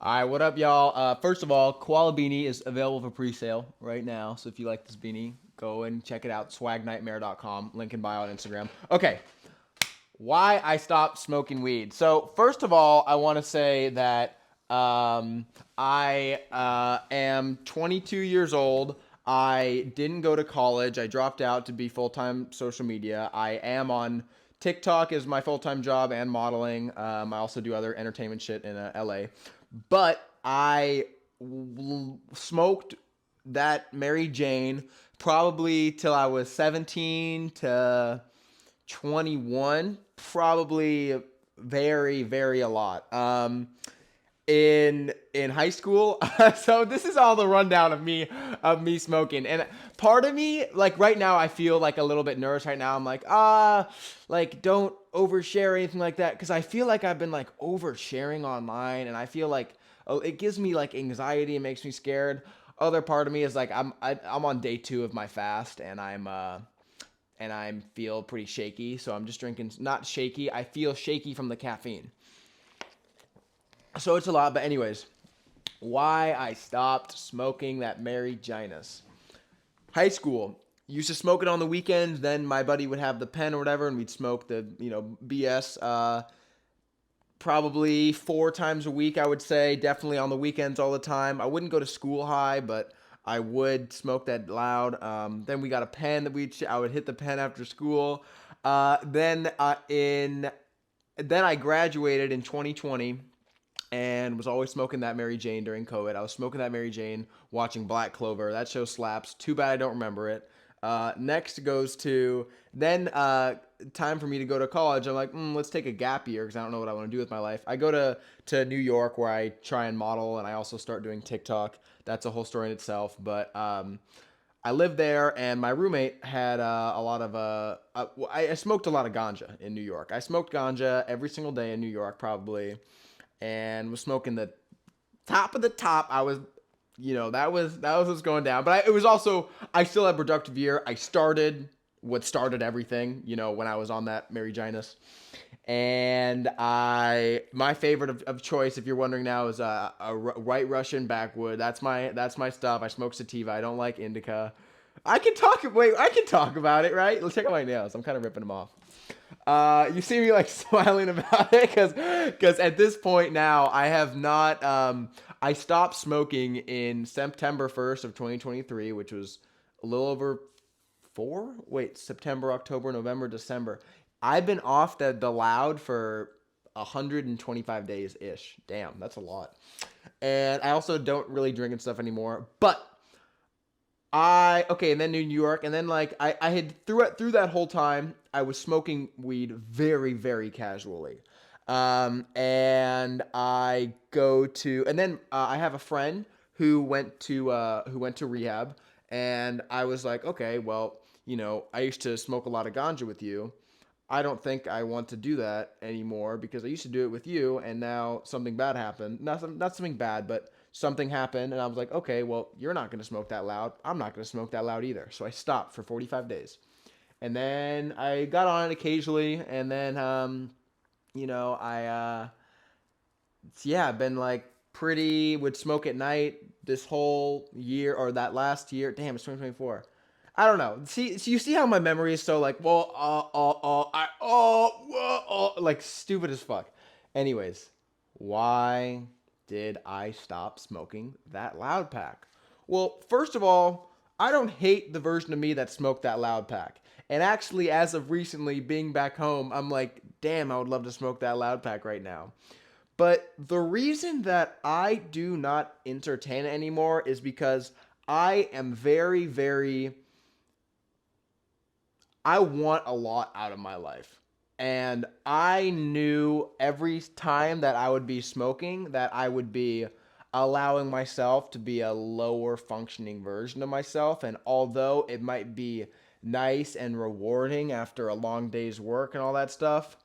All right, what up, y'all? First of all, Koala Beanie is available for pre-sale right now. So if you like this beanie, go and check it out. Swagnightmare.com. Link in bio on Instagram. Okay, why I stopped smoking weed. So first of all, I want to say that I am 22 years old. I didn't go to college. I dropped out to be full-time social media. I am on TikTok as my full-time job and modeling. I also do other entertainment shit in LA. But smoked that Mary Jane probably till I was 17 to 21, probably very a lot. In high school, so this is all the rundown of me smoking. And part of me, like right now, I feel like a little bit nervous right now. I'm like, like don't overshare or anything like that, because I feel like I've been like oversharing online, and I feel like it gives me like anxiety and makes me scared. Other part of me is like I'm on day 2 of my fast, and I feel pretty shaky. So I'm just drinking, not shaky. I feel shaky from the caffeine. So it's a lot. But anyways, why I stopped smoking that Mary Janus. High school. Used to smoke it on the weekends. Then my buddy would have the pen or whatever, and we'd smoke the BS. Probably 4 times a week, I would say. Definitely on the weekends all the time. I wouldn't go to school high, but I would smoke that loud. Then we got a pen that I would hit the pen after school. Then I graduated in 2020 and was always smoking that Mary Jane during COVID. I was smoking that Mary Jane, watching Black Clover. That show slaps. Too bad I don't remember it. Next goes to then time for me to go to college. I'm like, let's take a gap year because I don't know what I want to do with my life. I go to New York where I try and model, and I also start doing TikTok. That's a whole story in itself. But I lived there, and my roommate had a lot of I smoked a lot of ganja in New York. I smoked ganja every single day in New York, probably, and was smoking the top of the top. I was, that was what's going down. But it was also, I still had a productive year. I started what started everything. When I was on that Mary Janus. And my favorite of choice, if you're wondering now, is White Russian backwood. That's my stuff. I smoke sativa. I don't like indica. I can talk. Wait, I can talk about it, right? Let's check out my nails. I'm kind of ripping them off. You see me like smiling about it because at this point now I have not. I stopped smoking in September 1st of 2023, which was a little over September, October, November, December. I've been off the loud for 125 days ish. Damn, that's a lot. And I also don't really drink and stuff anymore. But and then New York, and then like I had through that whole time I was smoking weed very casually. And I go to and then I have a friend who went to rehab, and I was like, okay, well, I used to smoke a lot of ganja with you. I don't think I want to do that anymore because I used to do it with you, and now something bad happened. Not something bad, but something happened, and I was like, okay, well, you're not going to smoke that loud. I'm not going to smoke that loud either. So I stopped for 45 days. And then I got on it occasionally, and then, I've been like would smoke at night this whole year or that last year. Damn, it's 2024. I don't know. See, so you see how my memory is so like, well, like stupid as fuck. Anyways, why did I stop smoking that loud pack? Well, first of all, I don't hate the version of me that smoked that loud pack. And actually, as of recently being back home, I'm like, damn, I would love to smoke that loud pack right now. But the reason that I do not entertain it anymore is because I am I want a lot out of my life. And I knew every time that I would be smoking that I would be allowing myself to be a lower functioning version of myself. And although it might be nice and rewarding after a long day's work and all that stuff,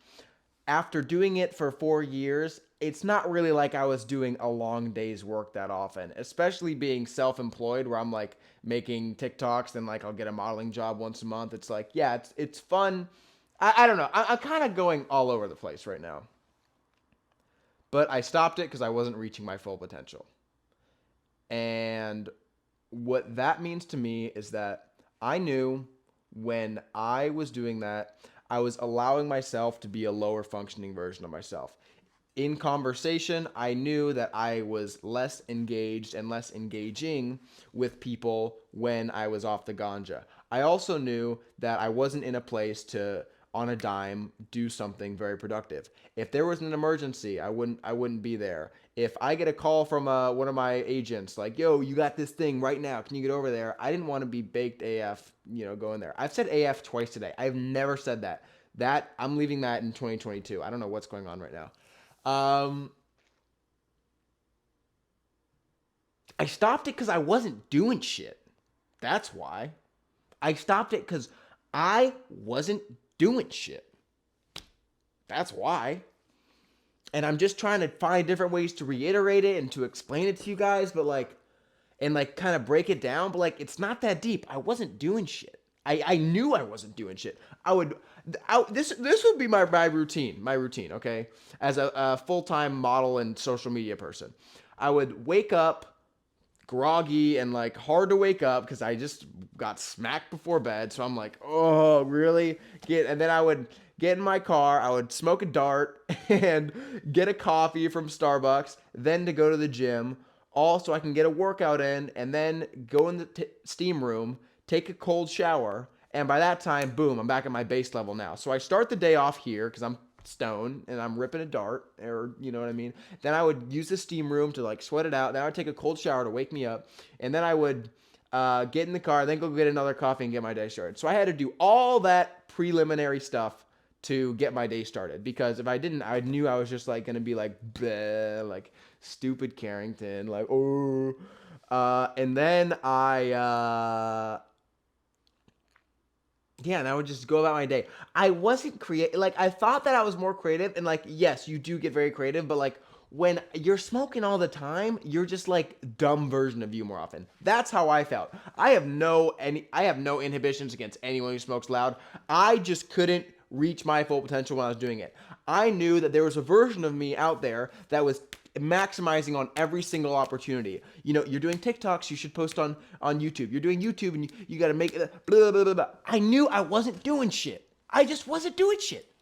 after doing it for 4 years, it's not really like I was doing a long day's work that often, especially being self employed where I'm like making TikToks and like I'll get a modeling job once a month. It's like, yeah, it's fun. I don't know. I'm kind of going all over the place right now. but I stopped it because I wasn't reaching my full potential. And what that means to me is that I knew when I was doing that, I was allowing myself to be a lower functioning version of myself. In conversation, I knew that I was less engaged and less engaging with people when I was off the ganja. I also knew that I wasn't in a place to on a dime do something very productive. If there was an emergency, I wouldn't be there. If I get a call from one of my agents like, "Yo, you got this thing right now. Can you get over there?" I didn't want to be baked AF, going there. I've said AF twice today. I've never said that. That I'm leaving that in 2022. I don't know what's going on right now. Um, I stopped it because I wasn't doing shit. That's why. I stopped it because I wasn't doing shit. That's why. And I'm just trying to find different ways to reiterate it and to explain it to you guys, but and kind of break it down, but it's not that deep. I wasn't doing shit. I knew I wasn't doing shit. This would be my routine, okay? As a full-time model and social media person. I would wake up groggy and hard to wake up because I just got smacked before bed. So I'm like, oh, really? And then I would get in my car, I would smoke a dart and get a coffee from Starbucks, then to go to the gym, all so I can get a workout in, and then go in the steam room, take a cold shower, and by that time, boom, I'm back at my base level now. So I start the day off here because I'm stone and I'm ripping a dart, or you know what I mean. Then I would use the steam room to sweat it out. Then I would take a cold shower to wake me up, and then I would get in the car, then go get another coffee and get my day started. So I had to do all that preliminary stuff to get my day started, because if I didn't, I knew I was just gonna be bleh, stupid Carrington, oh. And then and I would just go about my day. I wasn't creative. I thought that I was more creative, and yes, you do get very creative, but when you're smoking all the time, you're just dumb version of you more often. That's how I felt. I have no inhibitions against anyone who smokes loud. I just couldn't reach my full potential when I was doing it. I knew that there was a version of me out there that was maximizing on every single opportunity. You're doing TikToks, you should post on YouTube. You're doing YouTube and you got to make it blah, blah, blah, blah. I knew I wasn't doing shit. I just wasn't doing shit.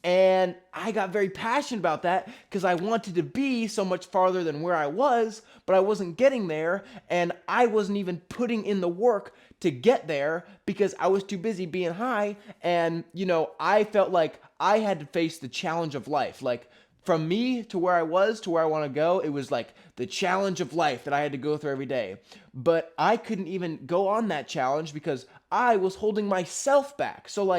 And I got very passionate about that because I wanted to be so much farther than where I was, but I wasn't getting there, and I wasn't even putting in the work to get there because I was too busy being high. And I felt like I had to face the challenge of life. From me to where I was to where I want to go, it was the challenge of life that I had to go through every day. But I couldn't even go on that challenge because I was holding myself back. So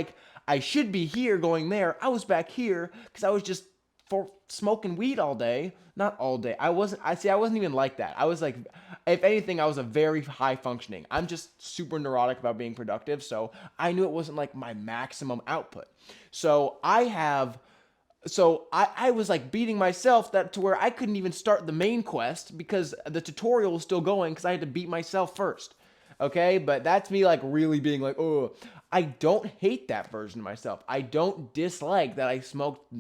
I should be here going there. I was back here because I was just for smoking weed all day. Not all day. I wasn't even like that. I was if anything, I was a very high functioning. I'm just super neurotic about being productive. So I knew it wasn't my maximum output. So I was beating myself that to where I couldn't even start the main quest because the tutorial was still going because I had to beat myself first. Okay, but that's me really being oh, I don't hate that version of myself. I don't dislike that I smoked.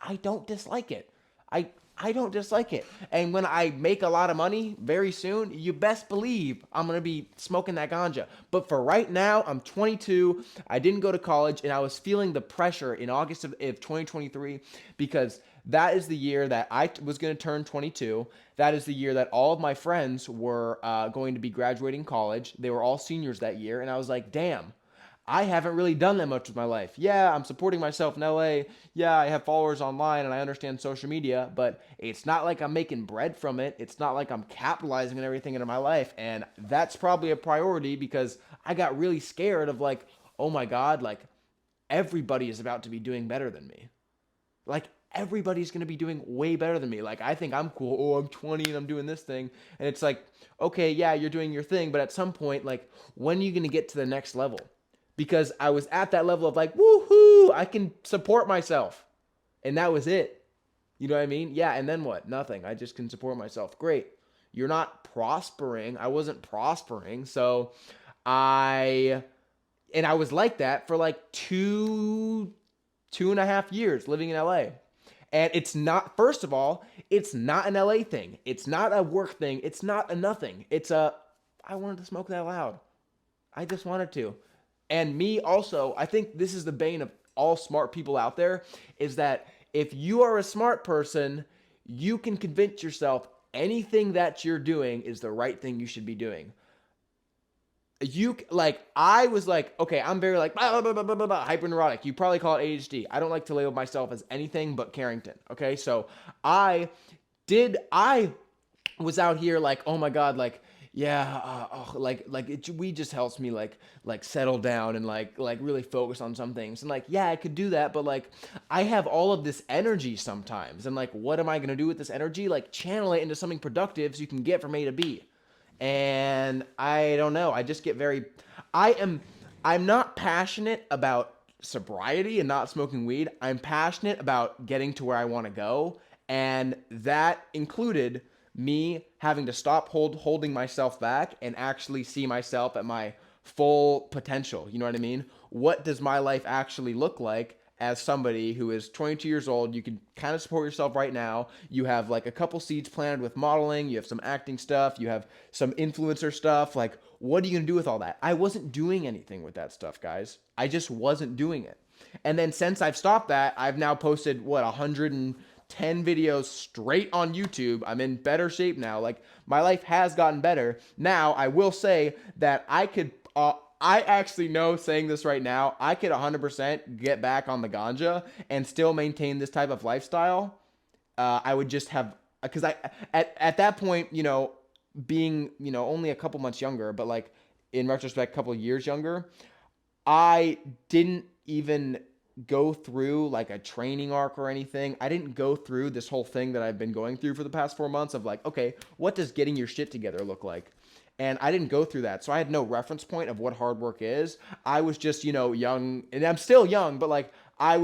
I don't dislike it. I don't dislike it. And when I make a lot of money very soon, you best believe I'm going to be smoking that ganja. But for right now, I'm 22. I didn't go to college, and I was feeling the pressure in August of 2023 because that is the year that I was going to turn 22. That is the year that all of my friends were going to be graduating college. They were all seniors that year, and I was like, damn. I haven't really done that much with my life. Yeah, I'm supporting myself in LA. Yeah, I have followers online and I understand social media, but it's not like I'm making bread from it. It's not like I'm capitalizing on everything in my life. And that's probably a priority because I got really scared of oh my God, everybody is about to be doing better than me. Everybody's going to be doing way better than me. I think I'm cool. Oh, I'm 20 and I'm doing this thing. And it's okay, yeah, you're doing your thing. But at some point, when are you going to get to the next level? Because I was at that level of woohoo, I can support myself. And that was it. You know what I mean? Yeah, and then what? Nothing. I just can support myself. Great. You're not prospering. I wasn't prospering. So I was like that for 2.5 years living in LA. And it's not, first of all, it's not an LA thing. It's not a work thing. It's not a nothing. It's a, I wanted to smoke that loud. I just wanted to. And me also, I think this is the bane of all smart people out there, is that if you are a smart person, you can convince yourself anything that you're doing is the right thing you should be doing. You like, I was like, okay, I'm very like blah, blah, blah, blah, blah, blah, hyper neurotic. You probably call it ADHD. I don't like to label myself as anything but Carrington. Okay, so I I was out here like, oh my god, like, yeah, like it we just helps me like settle down and like really focus on some things. And like, yeah, I could do that, but like I have all of this energy sometimes, and like, what am I gonna do with this energy? Like, channel it into something productive so you can get from A to B. And I don't know, I just get very, I am I'm not passionate about sobriety and not smoking weed. I'm passionate about getting to where I want to go, and that included me having to stop holding myself back and actually see myself at my full potential. You know what I mean? What does my life actually look like as somebody who is 22 years old? You can kind of support yourself right now. You have like a couple seeds planted with modeling, you have some acting stuff, you have some influencer stuff. Like, what are you going to do with all that? I wasn't doing anything with that stuff, guys. I just wasn't doing it. And then since I've stopped that, I've now posted what, 110 videos straight on YouTube. I'm in better shape now. Like, my life has gotten better. Now, I will say that I actually know, saying this right now, I could 100% get back on the ganja and still maintain this type of lifestyle. I would just have, because at that point, being, only a couple months younger, but like in retrospect, a couple of years younger, I didn't even go through like a training arc or anything. I didn't go through this whole thing that I've been going through for the past 4 months of like, okay, what does getting your shit together look like? And I didn't go through that. So I had no reference point of what hard work is. I was just, young, and I'm still young, but like I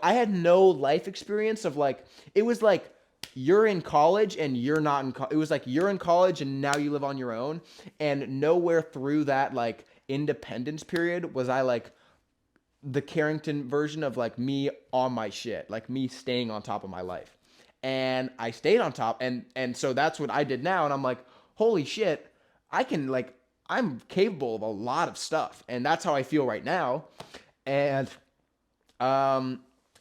had no life experience of like, it was like, you're in college and you're not in it was like you're in college and now you live on your own, and nowhere through that like independence period was I like the Carrington version of like me on my shit, like me staying on top of my life. And I stayed on top, and so that's what I did now, and I'm like, holy shit, I can like I'm capable of a lot of stuff, and that's how I feel right now. And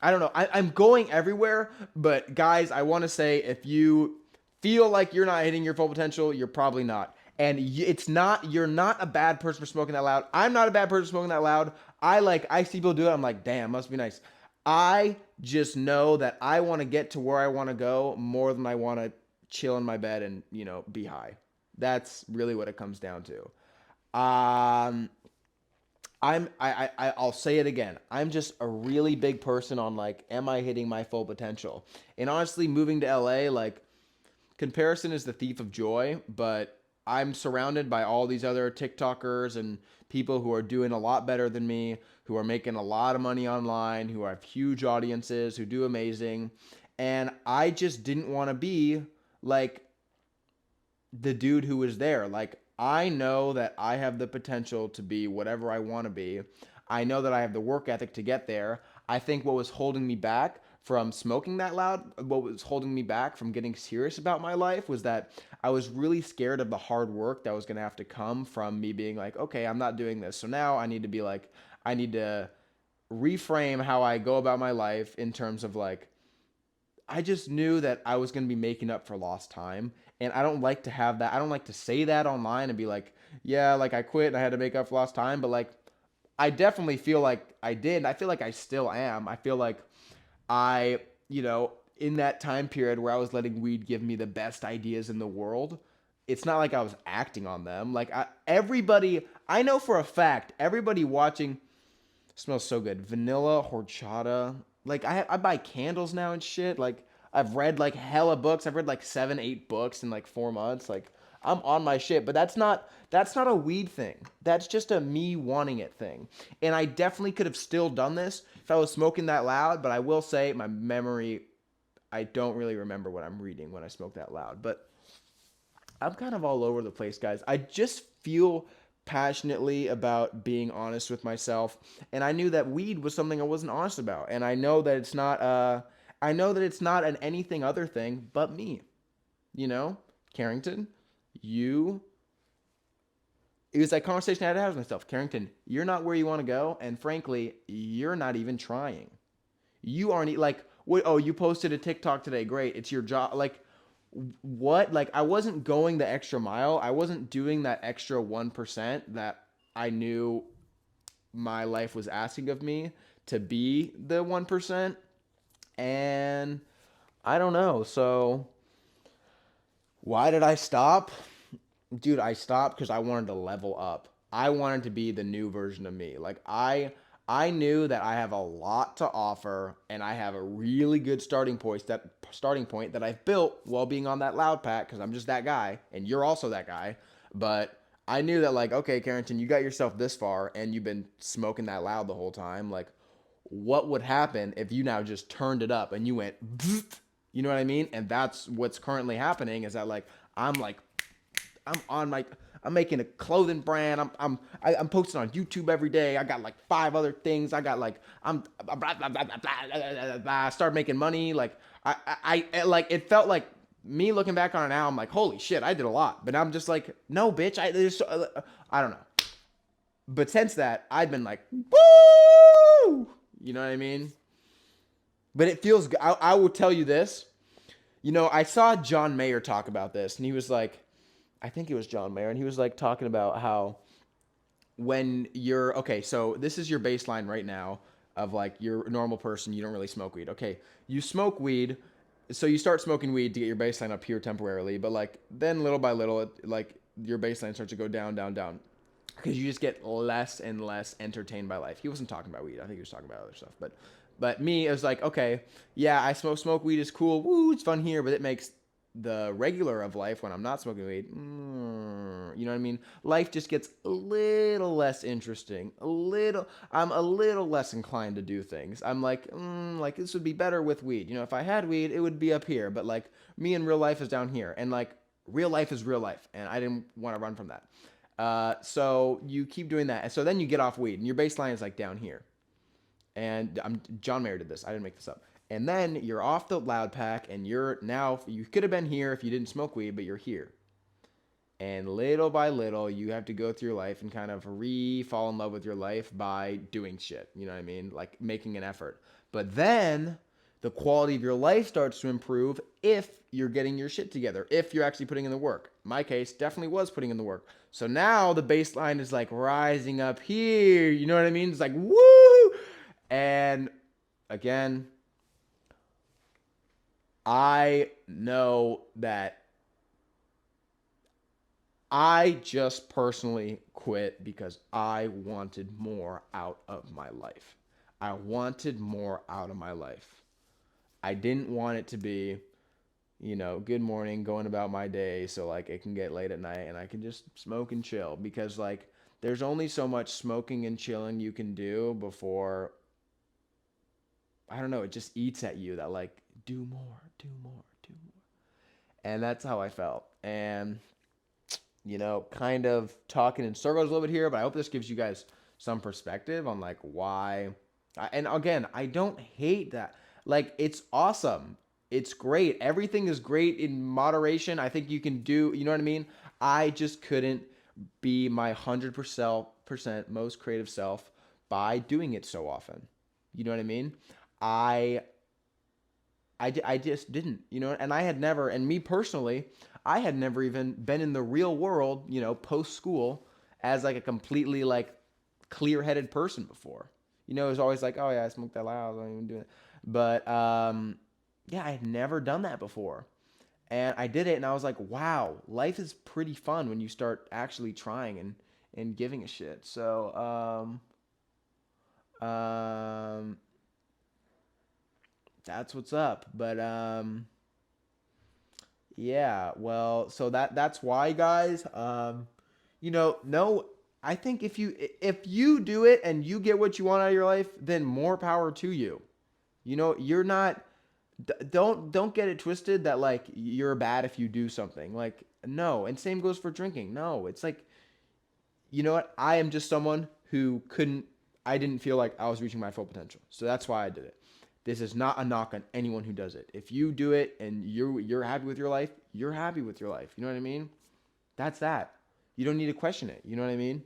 I don't know, I'm going everywhere, but guys, I want to say, if you feel like you're not hitting your full potential, you're probably not. And it's not, you're not a bad person for smoking that loud. I'm not a bad person for smoking that loud. I see people do it. I'm like, damn, must be nice. I just know that I want to get to where I want to go more than I want to chill in my bed and, be high. That's really what it comes down to. Um, I'll say it again. I'm just a really big person on like, am I hitting my full potential? And honestly, moving to LA, like, comparison is the thief of joy, but I'm surrounded by all these other TikTokers and people who are doing a lot better than me, who are making a lot of money online, who have huge audiences, who do amazing. And I just didn't want to be like the dude who was there. Like, I know that I have the potential to be whatever I want to be. I know that I have the work ethic to get there. I think what was holding me back from smoking that loud, what was holding me back from getting serious about my life, was that I was really scared of the hard work that was going to have to come from me being like, okay, I'm not doing this. So now I need to be like, I need to reframe how I go about my life in terms of like, I just knew that I was going to be making up for lost time. And I don't like to have that. I don't like to say that online and be like, yeah, like I quit and I had to make up for lost time. But like, I definitely feel like I did. And I feel like I still am. I feel like I, in that time period where I was letting weed give me the best ideas in the world, it's not like I was acting on them. Like, I know for a fact, everybody watching smells so good. Vanilla horchata. Like, I buy candles now and shit. Like, I've read like hella books. I've read like 7, 8 books in like 4 months. Like, I'm on my shit. But that's not a weed thing. That's just a me wanting it thing. And I definitely could have still done this if I was smoking that loud. But I will say, my memory, I don't really remember what I'm reading when I smoke that loud. But I'm kind of all over the place, guys. I just feel passionately about being honest with myself, and I knew that weed was something I wasn't honest about, and I know that it's not I know that it's not an anything other thing but me. You know, Carrington, you. It was that conversation I had to have with myself. Carrington, you're not where you want to go, and frankly, you're not even trying. You aren't like, what? Oh, you posted a TikTok today. Great, it's your job. Like, what? Like, I wasn't going the extra mile. I wasn't doing that extra 1% that I knew my life was asking of me to be the 1%. And I don't know. So why did I stop? Dude, I stopped because I wanted to level up. I wanted to be the new version of me. Like I knew that I have a lot to offer and I have a really good starting point that I've built while being on that loud pack because I'm just that guy and you're also that guy. But I knew that like, okay, Carrington, you got yourself this far and you've been smoking that loud the whole time. Like, what would happen if you now just turned it up and you went, you know what I mean? And that's what's currently happening is that like I'm on my I'm making a clothing brand. I'm posting on YouTube every day. I got like five other things. I got like I'm blah, blah, blah, blah, blah, blah, blah. I started making money. Like like it felt like me looking back on it now. I'm like, holy shit, I did a lot. But I'm just like, no, bitch. I don't know. But since that, I've been like, woo. You know what I mean? But it feels good. I will tell you this. You know, I saw John Mayer talk about this, and he was like, I think it was John Mayer, and he was like talking about how when you're okay, so this is your baseline right now of like you're a normal person, you don't really smoke weed. Okay, you smoke weed, so you start smoking weed to get your baseline up here temporarily, but like then little by little, like your baseline starts to go down, down, down, because you just get less and less entertained by life. He wasn't talking about weed. I think he was talking about other stuff, but me, it was like, okay, yeah, I smoke weed is cool. Woo, it's fun here, but it makes the regular of life when I'm not smoking weed, you know what I mean? Life just gets a little less interesting. I'm a little less inclined to do things. I'm like this would be better with weed. You know, if I had weed, it would be up here, but like me in real life is down here, and like real life is real life, and I didn't want to run from that. So you keep doing that, and so then you get off weed, and your baseline is like down here. And John Mayer did this. I didn't make this up. And then you're off the loud pack, and you could have been here if you didn't smoke weed, but you're here. And little by little, you have to go through your life and kind of fall in love with your life by doing shit. You know what I mean? Like making an effort. But then the quality of your life starts to improve if you're getting your shit together, if you're actually putting in the work. My case definitely was putting in the work. So now the baseline is like rising up here. You know what I mean? It's like, woo! And again, I know that I just personally quit because I wanted more out of my life. I wanted more out of my life. I didn't want it to be, good morning, going about my day so like it can get late at night and I can just smoke and chill because like there's only so much smoking and chilling you can do before I don't know, it just eats at you that like do more, do more, do more. And that's how I felt. And kind of talking in circles a little bit here, but I hope this gives you guys some perspective on like why. And again, I don't hate that. Like, it's awesome. It's great. Everything is great in moderation. I think you can do, you know what I mean? I just couldn't be my 100% most creative self by doing it so often. You know what I mean? I I just didn't, and I had never, and me personally, I had never even been in the real world, post school as like a completely like clear headed person before. It was always like, oh yeah, I smoked that loud, I don't even do it. But yeah, I had never done that before. And I did it and I was like, wow, life is pretty fun when you start actually trying and giving a shit. So that's what's up. But yeah, well, so that's why, guys. No, I think if you do it and you get what you want out of your life, then more power to you. You're not don't get it twisted that like you're bad if you do something. Like no, and same goes for drinking. No, it's like you know what? I am just someone who couldn't I didn't feel like I was reaching my full potential. So that's why I did it. This is not a knock on anyone who does it. If you do it and you're happy with your life, you're happy with your life. You know what I mean? That's that. You don't need to question it. You know what I mean?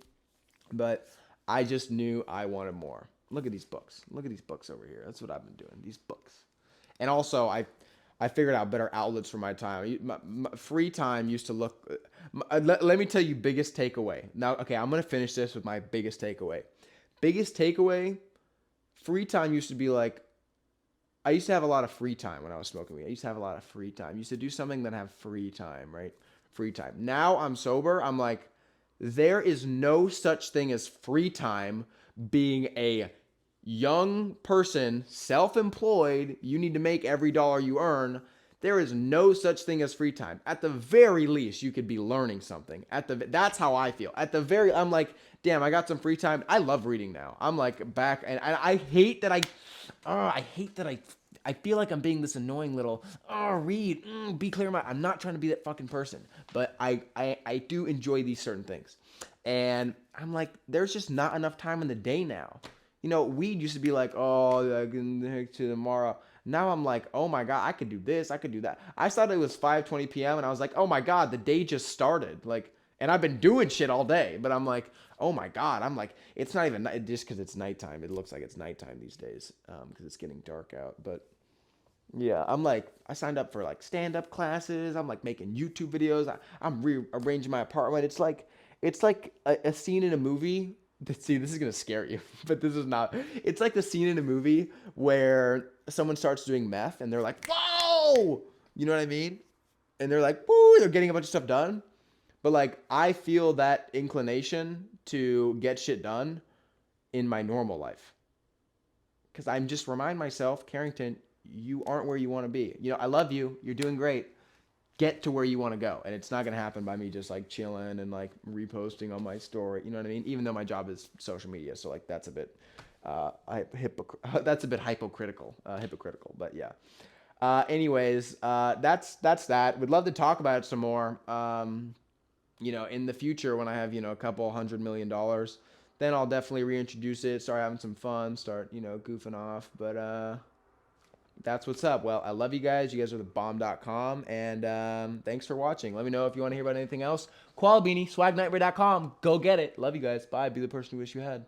But I just knew I wanted more. Look at these books. Look at these books over here. That's what I've been doing. These books. And also, I figured out better outlets for my time. My free time used to look. Let me tell you, biggest takeaway. Now, okay, I'm gonna finish this with my biggest takeaway. Biggest takeaway. Free time used to be like. I used to have a lot of free time when I was smoking weed. I used to have a lot of free time. I used to do something that have free time, right? Free time. Now I'm sober. I'm like, there is no such thing as free time being a young person, self-employed. You need to make every dollar you earn. There is no such thing as free time. At the very least, you could be learning something. That's how I feel. I'm like, damn, I got some free time. I love reading now. I'm like back, and I hate that I hate that I feel like I'm being this annoying little, read, be clear in my. I'm not trying to be that fucking person, but I do enjoy these certain things, and I'm like, there's just not enough time in the day now. You know, weed used to be like, oh, I can heck to tomorrow. Now I'm like, oh my god, I could do this, I could do that. I thought it was 5:20 p.m. and I was like, oh my god, the day just started. Like, and I've been doing shit all day, but I'm like, oh my god, I'm like, it's not even just because it's nighttime. It looks like it's nighttime these days because it's getting dark out. But yeah, I'm like, I signed up for like stand-up classes. I'm like making YouTube videos. I'm rearranging my apartment. It's like a scene in a movie. See, this is gonna scare you, but this is not. It's like the scene in a movie where someone starts doing meth and they're like, "Whoa!" You know what I mean? And they're like, "Woo!" They're getting a bunch of stuff done. But like, I feel that inclination to get shit done in my normal life because I'm just remind myself, Carrington, you aren't where you want to be. You know, I love you. You're doing great. Get to where you want to go, and it's not gonna happen by me just like chilling and like reposting on my story. You know what I mean? Even though my job is social media, so like that's a bit, that's a bit hypocritical. But yeah. Anyways, that's that. We'd love to talk about it some more. You know, in the future when I have, you know, a couple $100 million, then I'll definitely reintroduce it, start having some fun, start, you know, goofing off. But that's what's up. Well, I love you guys. You guys are the bomb.com. And thanks for watching. Let me know if you want to hear about anything else. Koala Beanie, swagnightmare.com. Go get it. Love you guys. Bye. Be the person you wish you had.